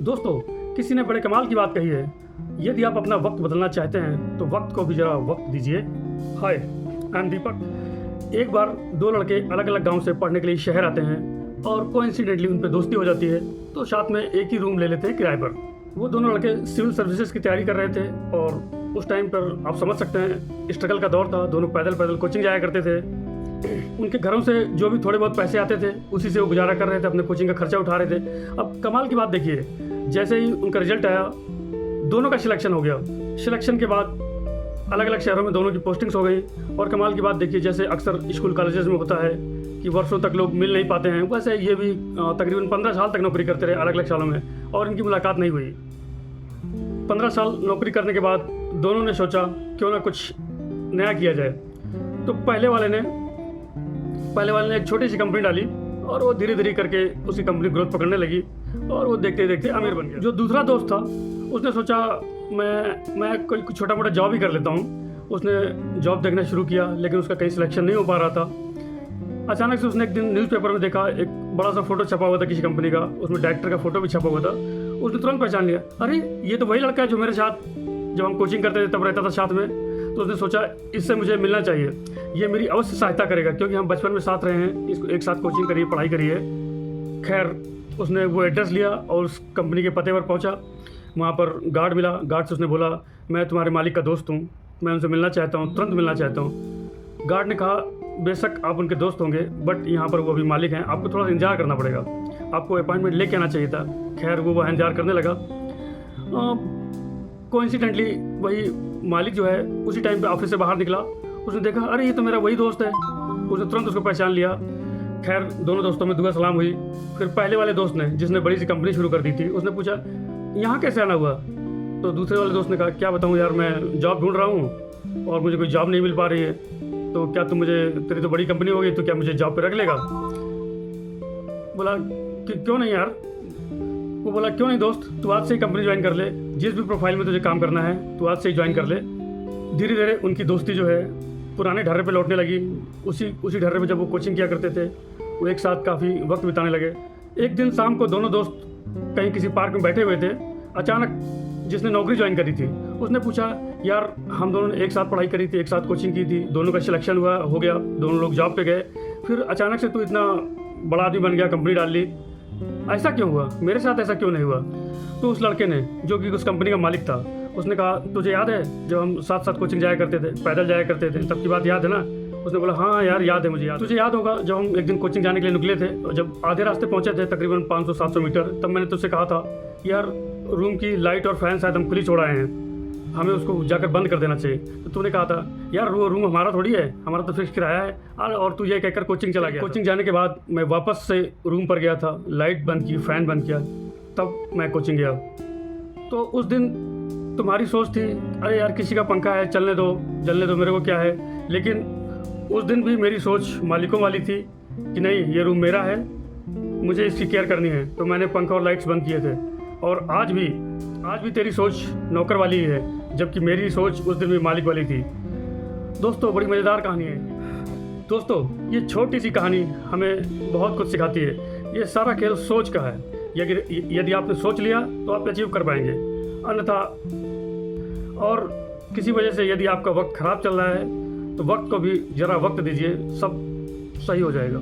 दोस्तों, किसी ने बड़े कमाल की बात कही है। यदि आप अपना वक्त बदलना चाहते हैं तो वक्त को भी ज़रा वक्त दीजिए। हाय, आई एम दीपक। एक बार दो लड़के अलग अलग गांव से पढ़ने के लिए शहर आते हैं और कोइंसिडेंटली उन पे दोस्ती हो जाती है, तो साथ में एक ही रूम ले लेते हैं किराए पर। वो दोनों लड़के सिविल सर्विसेज की तैयारी कर रहे थे और उस टाइम पर आप समझ सकते हैं स्ट्रगल का दौर था। दोनों पैदल पैदल कोचिंग जाया करते थे। उनके घरों से जो भी थोड़े बहुत पैसे आते थे उसी से वो गुजारा कर रहे थे, अपने कोचिंग का खर्चा उठा रहे थे। अब कमाल की बात देखिए, जैसे ही उनका रिजल्ट आया दोनों का सिलेक्शन हो गया। सिलेक्शन के बाद अलग अलग शहरों में दोनों की पोस्टिंग्स हो गई। और कमाल की बात देखिए, जैसे अक्सर स्कूल कॉलेजेस में होता है कि वर्षों तक लोग मिल नहीं पाते हैं, वैसे ये भी तकरीबन 15 साल तक नौकरी करते रहे अलग अलग सालों में और इनकी मुलाकात नहीं हुई। 15 साल नौकरी करने के बाद दोनों ने सोचा क्यों ना कुछ नया किया जाए। तो पहले वाले ने एक छोटी सी कंपनी डाली और वो धीरे धीरे करके उसकी कंपनी ग्रोथ पकड़ने लगी और वो देखते देखते अमीर बन गया। जो दूसरा दोस्त था उसने सोचा मैं कोई छोटा मोटा जॉब ही कर लेता हूँ। उसने जॉब देखना शुरू किया, लेकिन उसका कहीं सिलेक्शन नहीं हो पा रहा था। अचानक से उसने एक दिन न्यूज़पेपर में देखा, एक बड़ा सा फोटो छपा हुआ था किसी कंपनी का, उसमें डायरेक्टर का फोटो भी छपा हुआ था। उसने तुरंत पहचान लिया, अरे ये तो वही लड़का है जो मेरे साथ जब हम कोचिंग करते थे तब रहता था साथ में। तो उसने सोचा इससे मुझे मिलना चाहिए, ये मेरी अवश्य सहायता करेगा, क्योंकि हम बचपन में साथ रहे हैं, इसको एक साथ कोचिंग करिए, पढ़ाई करिए। खैर, उसने वो एड्रेस लिया और उस कंपनी के पते पर पहुंचा। वहाँ पर गार्ड मिला। गार्ड से उसने बोला, मैं तुम्हारे मालिक का दोस्त हूँ, मैं उनसे मिलना चाहता हूँ, तुरंत मिलना चाहता हूँ। गार्ड ने कहा, बेशक आप उनके दोस्त होंगे, बट यहाँ पर वो अभी मालिक हैं, आपको थोड़ा इंतजार करना पड़ेगा, आपको अपॉइंटमेंट लेके आना चाहिए था। खैर, वो वहाँ इंतजार करने लगा। कोइंसिडेंटली वही मालिक जो है उसी टाइम पे ऑफिस से बाहर निकला। उसने देखा, अरे ये तो मेरा वही दोस्त है। उसने तुरंत उसको पहचान लिया। खैर, दोनों दोस्तों में दुआ सलाम हुई। फिर पहले वाले दोस्त ने, जिसने बड़ी सी कंपनी शुरू कर दी थी, उसने पूछा यहाँ कैसे आना हुआ। तो दूसरे वाले दोस्त ने कहा, क्या बताऊँ यार, मैं जॉब ढूंढ रहा हूँ और मुझे कोई जॉब नहीं मिल पा रही है, तो क्या तुम मुझे, तेरी तो बड़ी कंपनी हो गई, तो क्या मुझे जॉब पे रख लेगा। बोला क्यों नहीं यार। वो बोला, क्यों नहीं दोस्त, तू आज से ही कंपनी ज्वाइन कर ले, जिस भी प्रोफाइल में तुझे काम करना है तू आज से ही ज्वाइन कर ले। धीरे धीरे उनकी दोस्ती जो है पुराने ढर्रे पे लौटने लगी। उसी ढर्रे पे जब वो कोचिंग किया करते थे वो एक साथ काफ़ी वक्त बिताने लगे। एक दिन शाम को दोनों दोस्त कहीं किसी पार्क में बैठे हुए थे। अचानक जिसने नौकरी ज्वाइन करी थी उसने पूछा, यार हम दोनों ने एक साथ पढ़ाई करी थी, एक साथ कोचिंग की थी, दोनों का सिलेक्शन हो गया, दोनों लोग जॉब पे गए, फिर अचानक से तू इतना बड़ा आदमी बन गया, कंपनी डाल ली, ऐसा क्यों हुआ, मेरे साथ ऐसा क्यों नहीं हुआ। तो उस लड़के ने, जो कि उस कंपनी का मालिक था, उसने कहा, तुझे याद है जब हम साथ साथ कोचिंग जाया करते थे, पैदल जाया करते थे, तब की बात याद है ना। उसने बोला, हाँ यार याद है, मुझे याद। तुझे याद होगा जब हम एक दिन कोचिंग जाने के लिए निकले थे और जब आधे रास्ते पहुंचे थे, तकरीबन 500-700 मीटर, तब मैंने तुझसे कहा था, यार रूम की लाइट और फैन शायद हम खुली छोड़ आए हैं, हमें उसको जाकर बंद कर देना चाहिए। तो तूने कहा था, यार वो रूम हमारा थोड़ी है, हमारा तो फिक्स किराया है। और तू ये कहकर कोचिंग चला गया। कोचिंग जाने के बाद मैं वापस से रूम पर गया था, लाइट बंद की, फ़ैन बंद किया, तब मैं कोचिंग गया। तो उस दिन तुम्हारी सोच थी, अरे यार किसी का पंखा है, चलने दो जलने दो, मेरे को क्या है। लेकिन उस दिन भी मेरी सोच मालिकों वाली थी कि नहीं, ये रूम मेरा है, मुझे इसकी केयर करनी है। तो मैंने पंखा और लाइट्स बंद किए थे। और आज भी तेरी सोच नौकर वाली ही है, जबकि मेरी सोच उस दिन भी मालिक वाली थी। दोस्तों, बड़ी मज़ेदार कहानी है। दोस्तों, ये छोटी सी कहानी हमें बहुत कुछ सिखाती है। ये सारा खेल सोच का है। यदि आपने सोच लिया तो आप अचीव कर पाएंगे, अन्यथा और किसी वजह से यदि आपका वक्त ख़राब चल रहा है तो वक्त को भी ज़रा वक्त दीजिए, सब सही हो जाएगा।